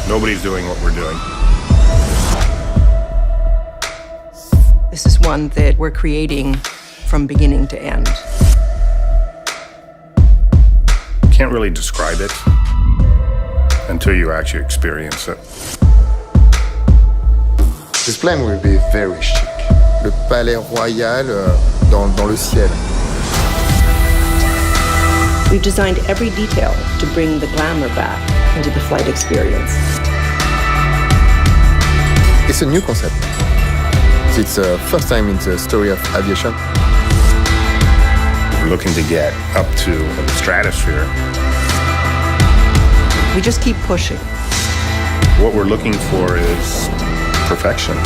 Nobody's doing what we're doing. This is one that we're creating from beginning to end. Can't really describe it until you actually experience it. This plane will be very chic. Le palais royal dans le ciel. We've designed every detail to bring the glamour back into the flight experience. It's a new concept. It's the first time in the story of aviation. We're looking to get up to the stratosphere. We just keep pushing. What we're looking for is perfection.